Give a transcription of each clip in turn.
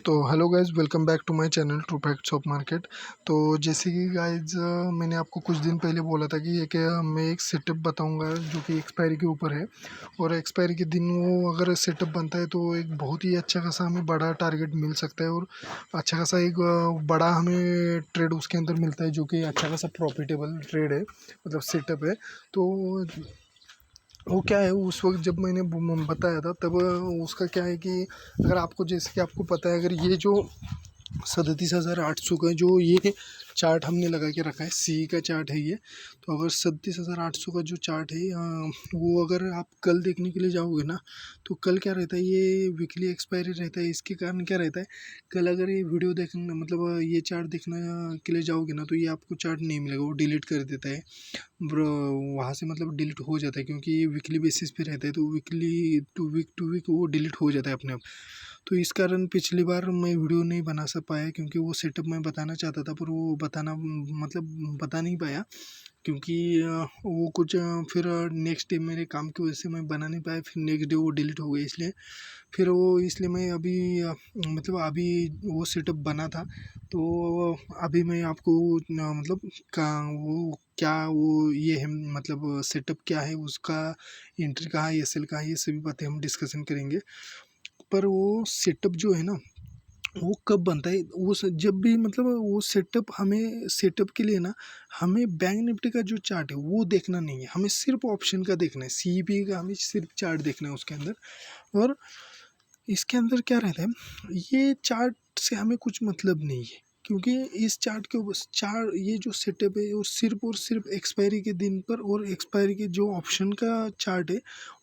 तो hello guys, welcome back to my channel true facts of market. तो जैसे कि गाइस मैंने आपको कुछ दिन पहले बोला था कि मैं एक सेटअप बताऊंगा जो कि एक्सपायरी के ऊपर है। और एक्सपायरी के दिन वो अगर सेटअप बनता है तो एक बहुत ही अच्छा खासा हमें बड़ा टारगेट मिल सकता है और अच्छा खासा एक बड़ा हमें ट्रेड उसके अंदर मिलता है जो कि अच्छा खासा प्रॉफिटेबल ट्रेड है, मतलब सेटअप है। तो वो क्या है, उस वक्त जब मैंने बताया था तब उसका क्या है कि अगर आपको, जैसे कि आपको पता है, अगर ये जो 37,800 का जो ये चार्ट हमने लगा के रखा है, सी का चार्ट है ये। तो अगर 37,800 का जो चार्ट है वो अगर आप कल देखने के लिए जाओगे ना, तो कल क्या रहता है, ये वीकली एक्सपायरी रहता है। इसके कारण क्या रहता है, कल अगर ये वीडियो देखना, मतलब ये चार्ट देखने के लिए जाओगे ना, तो ये आपको चार्ट नहीं मिलेगा, वो डिलीट कर देता है ब्रो। वहाँ से मतलब डिलीट हो जाता है, क्योंकि ये वीकली बेसिस पे रहता है, तो वीकली टू वीक वो डिलीट हो जाता है अपने आप। तो इस कारण पिछली बार मैं वीडियो नहीं बना सक पाया, क्योंकि वो सेटअप मैं बताना चाहता था पर वो बताना मतलब बता नहीं पाया, क्योंकि वो कुछ फिर नेक्स्ट डे मेरे काम की वजह से मैं बना नहीं पाया। फिर नेक्स्ट डे वो डिलीट हो गया, इसलिए फिर वो इसलिए मैं अभी मतलब अभी वो सेटअप बना था। तो अभी मैं आपको मतलब का वो क्या वो ये है, मतलब सेटअप क्या है उसका, एंट्री कहाँ है, एस एल कहाँ है, ये सभी बातें हम डिस्कशन करेंगे। पर वो सेटअप जो है ना, वो कब बनता है, जब भी मतलब वो सेटअप, हमें सेटअप के लिए ना हमें बैंक निफ्टी का जो चार्ट है वो देखना नहीं है, हमें सिर्फ ऑप्शन का देखना है, सीपी का हमें सिर्फ चार्ट देखना है उसके अंदर। और इसके अंदर क्या रहता है, ये चार्ट से हमें कुछ मतलब नहीं है, क्योंकि इस चार्ट के ऊपर चार ये जो सेटअप है वो सिर्फ और सिर्फ एक्सपायरी के दिन पर, और एक्सपायरी के जो ऑप्शन का चार्ट है,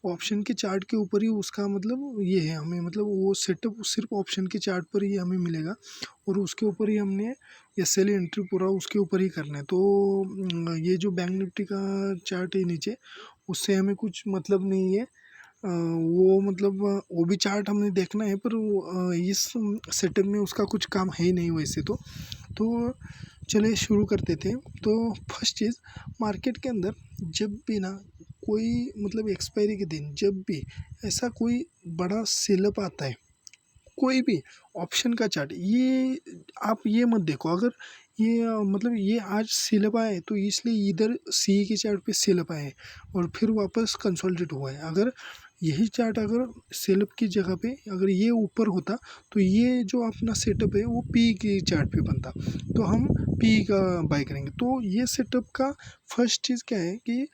ऑप्शन के चार्ट के ऊपर ही उसका मतलब ये है, हमें मतलब वो सेटअप सिर्फ ऑप्शन के चार्ट पर ही हमें मिलेगा, और उसके ऊपर ही हमने एस एल एंट्री पूरा उसके ऊपर ही करना है। तो ये जो बैंक निफ्टी का चार्ट है नीचे, उससे हमें कुछ मतलब नहीं है। वो मतलब वो भी चार्ट हमने देखना है, पर इस सेटअप में उसका कुछ काम है ही नहीं वैसे तो चलिए शुरू करते थे। तो फर्स्ट चीज़, मार्केट के अंदर जब भी ना कोई मतलब एक्सपायरी के दिन जब भी ऐसा कोई बड़ा सेलअप आता है, कोई भी ऑप्शन का चार्ट, ये आप ये मत देखो, अगर ये मतलब ये आज सेल अप आया है तो इसलिए इधर सी के चार्ट पे सेल अप आया है और फिर वापस कंसोलिडेट हुआ है। अगर यही चार्ट अगर सेल अप की जगह पे अगर ये ऊपर होता, तो ये जो अपना सेटअप है वो पी के चार्ट पे बनता, तो हम पी का बाय करेंगे। तो ये सेटअप का फर्स्ट चीज़ क्या है कि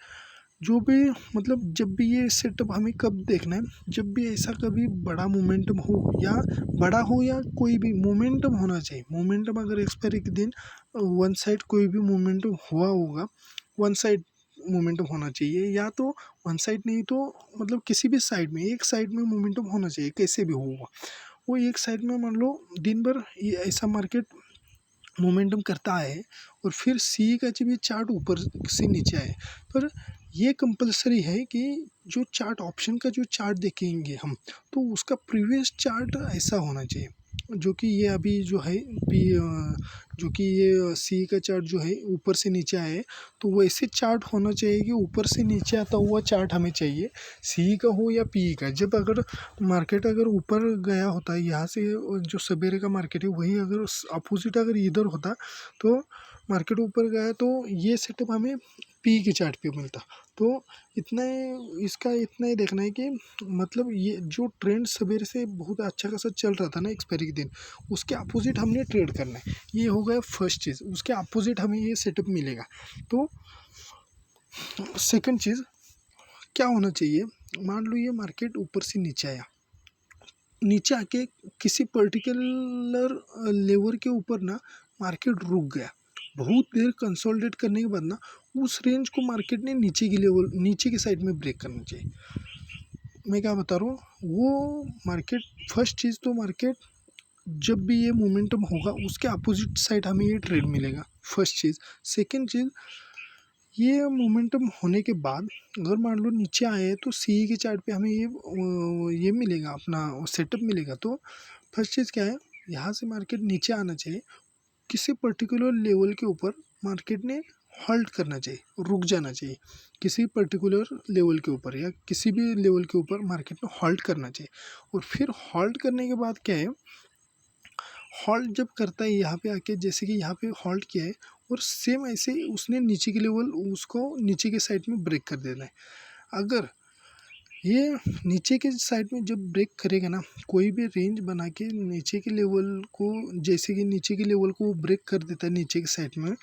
जो भी मतलब जब भी ये सेटअप हमें कब देखना है, जब भी ऐसा कभी बड़ा मोमेंटम हो, या बड़ा हो या कोई भी मोमेंटम होना चाहिए। मोमेंटम अगर एक्सपायरी के दिन वन साइड कोई भी मोमेंटम हुआ होगा, वन साइड मोमेंटम होना चाहिए, या तो वन साइड नहीं तो मतलब किसी भी साइड में, एक साइड में मोमेंटम होना चाहिए, कैसे भी होगा वो एक साइड में। मान लो दिन भर ये ऐसा मार्केट मोमेंटम करता है और फिर सी का जो भी चार्ट ऊपर से नीचे आए, पर ये कंपलसरी है कि जो चार्ट ऑप्शन का जो चार्ट देखेंगे हम, तो उसका प्रीवियस चार्ट ऐसा होना चाहिए जो कि ये अभी जो है जो कि ये सी का चार्ट जो है ऊपर से नीचे आए, तो वैसे चार्ट होना चाहिए कि ऊपर से नीचे आता हुआ चार्ट हमें चाहिए, सी का हो या पी का। जब अगर मार्केट अगर ऊपर गया होता है यहाँ से, जो सवेरे का मार्केट है वही अगर अपोजिट अगर इधर होता, तो मार्केट ऊपर गया तो ये सेटअप हमें पी के चार्ट पे मिलता। तो इतना ही, इसका इतना ही देखना है कि मतलब ये जो ट्रेंड सवेरे से बहुत अच्छा खासा चल रहा था ना एक्सपायरी के दिन, उसके अपोजिट हमने ट्रेड करना है। ये हो गया फर्स्ट चीज़, उसके अपोजिट हमें ये सेटअप मिलेगा। तो सेकंड चीज़ क्या होना चाहिए, मान लो ये मार्केट ऊपर से नीचे आया, नीचे आके किसी पर्टिकुलर लेवल के ऊपर ना मार्केट रुक गया, बहुत देर कंसोलिडेट करने के बाद ना उस रेंज को मार्केट ने नीचे की लेवल, नीचे की साइड में ब्रेक करना चाहिए। मैं क्या बता रहा हूँ, वो मार्केट फर्स्ट चीज़ तो मार्केट जब भी ये मोमेंटम होगा उसके अपोजिट साइड हमें ये ट्रेड मिलेगा, फर्स्ट चीज़। सेकंड चीज़, ये मोमेंटम होने के बाद अगर मान लो नीचे आए तो सी के चार्ट पे हमें ये मिलेगा, अपना सेटअप मिलेगा। तो फर्स्ट चीज़ क्या है, यहाँ से मार्केट नीचे आना चाहिए, किसी पर्टिकुलर लेवल के ऊपर मार्केट ने हॉल्ट करना चाहिए, रुक जाना चाहिए, किसी पर्टिकुलर लेवल के ऊपर या किसी भी लेवल के ऊपर मार्केट ने हॉल्ट करना चाहिए। और फिर हॉल्ट करने के बाद क्या है, हॉल्ट जब करता है यहाँ पे आके, जैसे कि यहाँ पे हॉल्ट किया है और सेम ऐसे ही उसने नीचे के लेवल उसको नीचे के साइड में ब्रेक कर देना है। अगर ये नीचे के साइड में जब ब्रेक करेगा ना, कोई भी रेंज बना के नीचे के लेवल को, जैसे कि नीचे के लेवल को ब्रेक कर देता है नीचे के साइड में,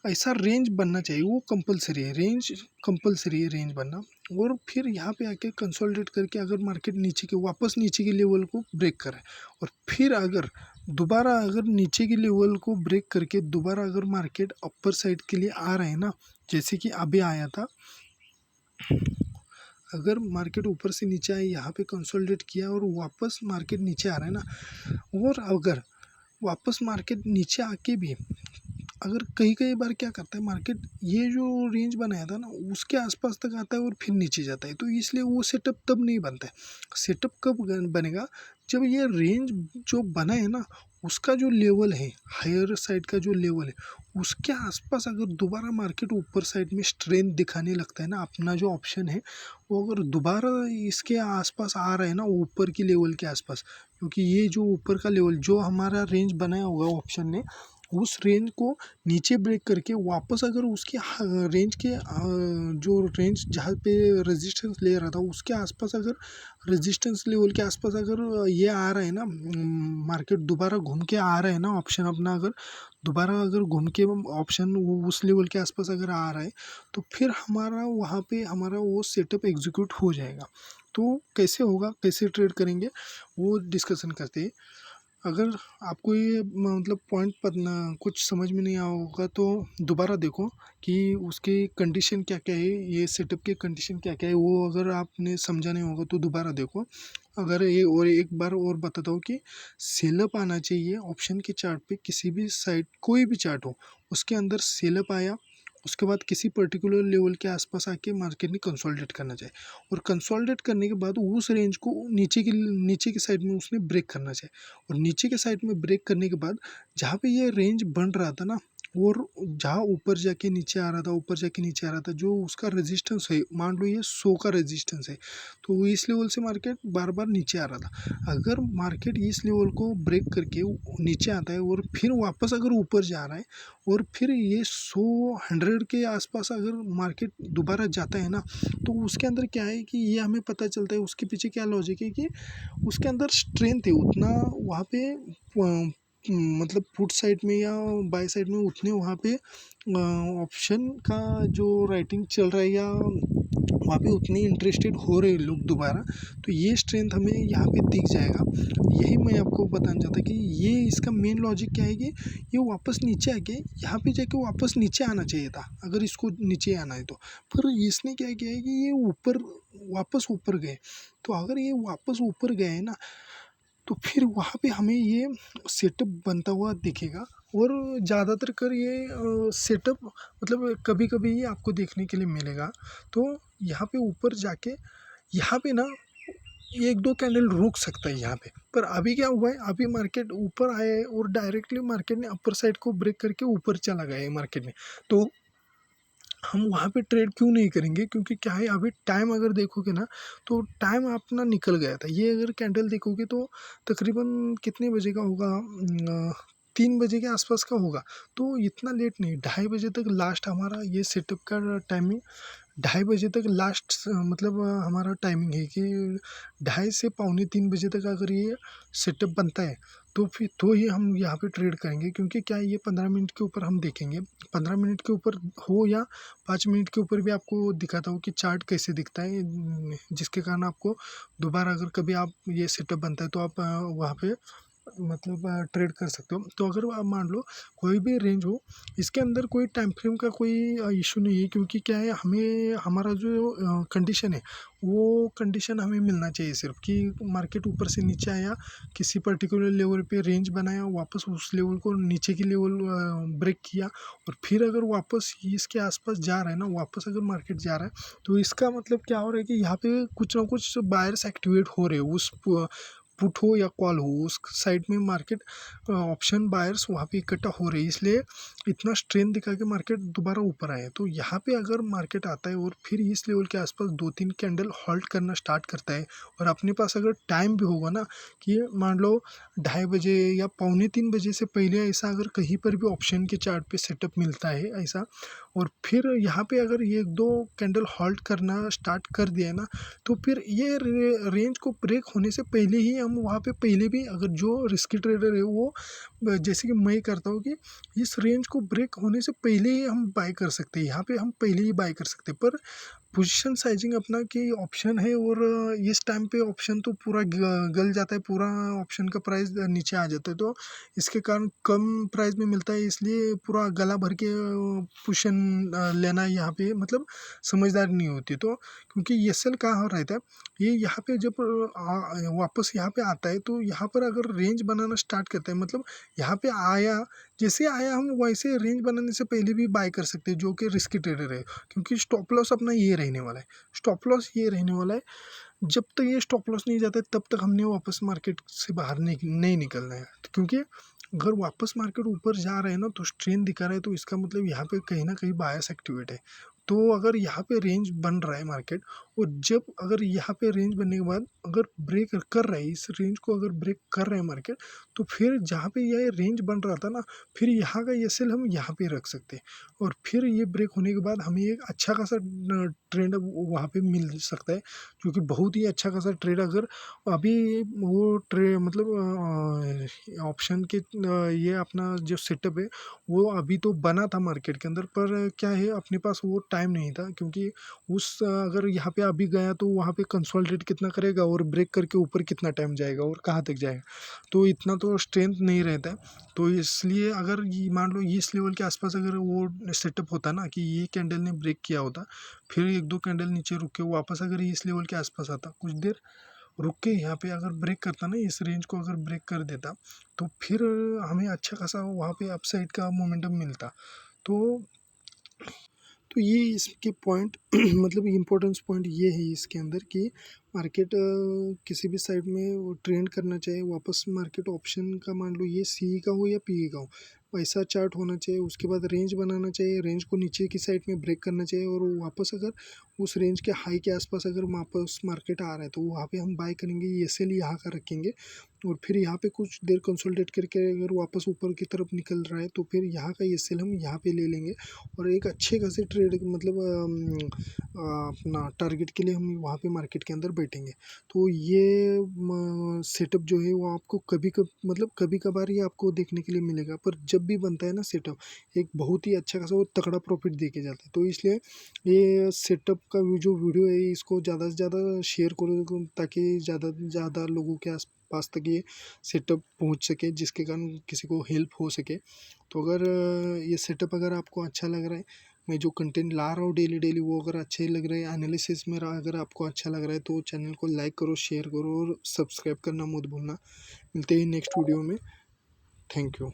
ऐसा रेंज बनना चाहिए, वो कंपलसरी है, रेंज बनना। और फिर यहाँ पे आके कंसोलिडेट करके अगर मार्केट वापस नीचे के लेवल को ब्रेक करे, और फिर अगर दोबारा अगर नीचे के लेवल को ब्रेक करके दोबारा अगर मार्केट अपर साइड के लिए आ रहा है ना, जैसे कि अभी आया था, अगर मार्केट ऊपर से नीचे आया, यहाँ पे कंसोलिडेट किया और वापस मार्केट नीचे आ रहा है ना, और अगर वापस मार्केट नीचे आके भी अगर कई कई बार क्या करता है मार्केट, ये जो रेंज बनाया था ना उसके आसपास तक आता है और फिर नीचे जाता है, तो इसलिए वो सेटअप तब नहीं बनता है। सेटअप कब बनेगा, जब ये रेंज जो बना है ना उसका जो लेवल है, हायर साइड का जो लेवल है, उसके आसपास अगर दोबारा मार्केट ऊपर साइड में स्ट्रेंथ दिखाने लगता है ना, अपना जो ऑप्शन है वो अगर दोबारा इसके आसपास आ रहा है ना, ऊपर की लेवल के आसपास, क्योंकि ये जो ऊपर का लेवल जो हमारा रेंज बनाया होगा ऑप्शन ने, उस रेंज को नीचे ब्रेक करके वापस अगर उसकी रेंज के जो रेंज जहाँ पे रेजिस्टेंस ले रहा था उसके आसपास, अगर रेजिस्टेंस लेवल के आसपास अगर ये आ रहा है ना, मार्केट दोबारा घूम के आ रहा है ना, ऑप्शन अपना अगर दोबारा अगर घूम के ऑप्शन वो उस लेवल के आसपास अगर आ रहा है, तो फिर हमारा वहाँ पे हमारा वो सेटअप एग्जीक्यूट हो जाएगा। तो कैसे होगा, कैसे ट्रेड करेंगे, वो डिस्कशन करते हैं। अगर आपको ये मतलब पॉइंट कुछ समझ में नहीं आया होगा तो दोबारा देखो कि उसके कंडीशन क्या क्या है, ये सेटअप के कंडीशन क्या क्या है, वो अगर आपने समझा नहीं होगा तो दोबारा देखो। अगर ये और एक बार और बताता हूँ कि सेलअप आना चाहिए ऑप्शन के चार्ट पे, किसी भी साइड कोई भी चार्ट हो उसके अंदर सेलअप आया, उसके बाद किसी पर्टिकुलर लेवल के आसपास आके मार्केट ने कंसोलिडेट करना चाहिए, और कंसोलिडेट करने के बाद उस रेंज को नीचे के साइड में उसने ब्रेक करना चाहिए, और नीचे के साइड में ब्रेक करने के बाद जहाँ पे ये रेंज बन रहा था ना, और जहाँ ऊपर जाके नीचे आ रहा था, ऊपर जाके नीचे आ रहा था, जो उसका रेजिस्टेंस है, मान लो ये 100 का रेजिस्टेंस है, तो इस लेवल से मार्केट बार बार नीचे आ रहा था। अगर मार्केट इस लेवल को ब्रेक करके नीचे आता है और फिर वापस अगर ऊपर जा रहा है, और फिर ये 100 के आसपास अगर मार्केट दोबारा जाता है ना, तो उसके अंदर क्या है कि ये हमें पता चलता है उसके पीछे क्या लॉजिक है, कि उसके अंदर स्ट्रेंथ है उतना वहाँ पे, मतलब पुट साइड में या बाय साइड में उतने वहाँ पे ऑप्शन का जो राइटिंग चल रहा है, या वहाँ पे उतने इंटरेस्टेड हो रहे लोग दोबारा, तो ये स्ट्रेंथ हमें यहाँ पे दिख जाएगा। यही मैं आपको बताना चाहता कि ये इसका मेन लॉजिक क्या है कि ये वापस नीचे आके यहाँ पे जाके वापस नीचे आना चाहिए था, अगर इसको नीचे आना है तो। पर इसने क्या किया है कि ये ऊपर वापस ऊपर गए, तो अगर ये वापस ऊपर गए ना, तो फिर वहाँ पे हमें ये सेटअप बनता हुआ दिखेगा। और ज़्यादातर कर ये सेटअप मतलब कभी कभी ये आपको देखने के लिए मिलेगा। तो यहाँ पे ऊपर जाके यहाँ पे ना एक दो कैंडल रुक सकता है यहाँ पे, पर अभी क्या हुआ है, अभी मार्केट ऊपर आया है और डायरेक्टली मार्केट ने अपर साइड को ब्रेक करके ऊपर चला गया है मार्केट में। तो हम वहाँ पे ट्रेड क्यों नहीं करेंगे, क्योंकि क्या है अभी टाइम अगर देखोगे ना, तो टाइम अपना निकल गया था। ये अगर कैंडल देखोगे तो तकरीबन कितने बजे का होगा, 3 बजे के आसपास का होगा। तो इतना लेट नहीं, 2:30 बजे तक लास्ट हमारा ये सेटअप का टाइमिंग, 2:30 बजे तक लास्ट मतलब हमारा टाइमिंग है कि 2:30 से 2:45 बजे तक अगर ये सेटअप बनता है, तो फिर तो ही हम यहाँ पे ट्रेड करेंगे। क्योंकि क्या है, ये 15 मिनट के ऊपर हम देखेंगे, 15 मिनट के ऊपर हो या 5 मिनट के ऊपर भी आपको दिखाता हूँ कि चार्ट कैसे दिखता है, जिसके कारण आपको दोबारा अगर कभी आप ये सेटअप बनता है तो आप वहाँ पे मतलब ट्रेड कर सकते हो। तो अगर आप मान लो कोई भी रेंज हो, इसके अंदर कोई टाइम फ्रेम का कोई इशू नहीं है, क्योंकि क्या है हमें हमारा जो कंडीशन है वो कंडीशन हमें मिलना चाहिए सिर्फ, कि मार्केट ऊपर से नीचे आया, किसी पर्टिकुलर लेवल पे रेंज बनाया, वापस उस लेवल को नीचे की लेवल ब्रेक किया, और फिर अगर वापस इसके आसपास जा रहा है ना, वापस अगर मार्केट जा रहा है, तो इसका मतलब क्या हो रहा है कि यहाँ पे कुछ ना कुछ बायर्स एक्टिवेट हो रहे हैं उस पुट हो या कॉल हो, उस साइड में मार्केट ऑप्शन बायर्स वहाँ पे इकट्ठा हो रही है, इसलिए इतना स्ट्रेंथ दिखा के मार्केट दोबारा ऊपर आया। तो यहाँ पे अगर मार्केट आता है और फिर इस लेवल के आसपास 2-3 कैंडल होल्ड करना स्टार्ट करता है, और अपने पास अगर टाइम भी होगा ना कि मान लो 2:30 बजे या 2:45 बजे से पहले ऐसा अगर कहीं पर भी ऑप्शन के चार्ट पे सेटअप मिलता है ऐसा, और फिर यहाँ पे अगर ये 1-2 कैंडल होल्ड करना स्टार्ट कर दिया है ना, तो फिर ये रेंज को ब्रेक होने से पहले ही हम वहाँ पे पहले भी, अगर जो रिस्की ट्रेडर है वो जैसे कि मैं करता हूँ कि इस रेंज को ब्रेक होने से पहले ही हम बाय कर सकते हैं, यहाँ पे हम पहले ही बाय कर सकते हैं। पर पोजीशन साइजिंग अपना कि ऑप्शन है, और इस टाइम पे ऑप्शन तो पूरा गल जाता है, पूरा ऑप्शन का प्राइस नीचे आ जाता है, तो इसके कारण कम प्राइस में मिलता है, इसलिए पूरा गला भर के पोजीशन लेना यहाँ पे मतलब समझदारी नहीं होती। तो क्योंकि ये सेल कहाँ रहता है, ये यहाँ पे जब वापस यहाँ पे आता है, तो यहाँ पर अगर रेंज बनाना स्टार्ट करता है, मतलब यहाँ पे आया, जैसे आया हम वैसे रेंज बनाने से पहले भी बाय कर सकते हैं, जो कि रिस्की ट्रेडर है, क्योंकि स्टॉप लॉस अपना ये रहने वाला है, स्टॉप लॉस ये रहने वाला है। जब तक ये स्टॉप लॉस नहीं जाता है तब तक हमने वापस मार्केट से बाहर नहीं निकलना है, क्योंकि अगर वापस मार्केट ऊपर जा रहा है ना, तो स्ट्रेंथ दिखा रहा है, तो इसका मतलब यहाँ पे कहीं ना कहीं बायस एक्टिवेट है। तो अगर यहाँ पे रेंज बन रहा है मार्केट, और जब अगर यहाँ पे रेंज बनने के बाद अगर ब्रेक कर रहा है, इस रेंज को अगर ब्रेक कर रहा है मार्केट, तो फिर जहाँ पे ये रेंज बन रहा था ना, फिर यहाँ का ये सेल हम यहाँ पे रख सकते हैं, और फिर ये ब्रेक होने के बाद हमें एक अच्छा खासा ट्रेंड वहाँ पे मिल सकता है, जो कि बहुत ही अच्छा खासा ट्रेड। अगर अभी वो मतलब ऑप्शन के ये अपना जो सेटअप है वो अभी तो बना था मार्केट के अंदर, पर क्या है अपने पास वो टाइम नहीं था, क्योंकि उस अगर यहाँ पे अभी गया तो वहाँ पे कंसोलिडेट कितना करेगा, और ब्रेक करके ऊपर कितना टाइम जाएगा और कहाँ तक जाएगा, तो इतना तो स्ट्रेंथ नहीं रहता है। तो इसलिए अगर ये मान लो इस लेवल के आसपास अगर वो सेटअप होता ना कि ये कैंडल ने ब्रेक किया होता, फिर 1-2 कैंडल नीचे रुक के वापस अगर इस लेवल के आसपास आता, कुछ देर रुक के यहाँ पे अगर ब्रेक करता ना, इस रेंज को अगर ब्रेक कर देता, तो फिर हमें अच्छा खासा वहाँ पे अपसाइड का मोमेंटम मिलता। तो तो ये इसके पॉइंट मतलब इम्पोर्टेंस पॉइंट ये है इसके अंदर कि मार्केट किसी भी साइड में वो ट्रेंड करना चाहिए, वापस मार्केट ऑप्शन का मान लो ये सी का हो या पी का हो, वैसा चार्ट होना चाहिए। उसके बाद रेंज बनाना चाहिए, रेंज को नीचे की साइड में ब्रेक करना चाहिए, और वापस अगर उस रेंज के हाई के आसपास अगर वापस मार्केट आ रहा है, तो वहाँ पे हम बाय करेंगे, ये सेल यहाँ का रखेंगे, और फिर यहाँ पे कुछ देर कंसोलिडेट करके अगर वापस ऊपर की तरफ निकल रहा है, तो फिर यहाँ का ये सेल हम यहाँ पे ले लेंगे, और एक अच्छे खासे ट्रेड मतलब अपना टारगेट के लिए हम वहाँ पे मार्केट के अंदर बैठेंगे। तो ये सेटअप जो है वो आपको मतलब कभी कभार ये आपको देखने के लिए मिलेगा, पर जब भी बनता है ना सेटअप, एक बहुत ही अच्छा खासा और तगड़ा प्रॉफिट दे के जाता है। तो इसलिए ये सेटअप का जो वीडियो है इसको ज़्यादा से ज़्यादा शेयर करो, ताकि ज़्यादा से ज़्यादा लोगों के पास तक ये सेटअप पहुंच सके, जिसके कारण किसी को हेल्प हो सके। तो अगर ये सेटअप अगर आपको अच्छा लग रहा है, मैं जो कंटेंट ला रहा हूँ डेली डेली वो अगर अच्छे लग रहे हैं, एनालिसिस मेरा अगर आपको अच्छा लग रहा है, तो चैनल को लाइक करो, शेयर करो और सब्सक्राइब करना मत भूलना। मिलते हैं नेक्स्ट वीडियो में। Thank you.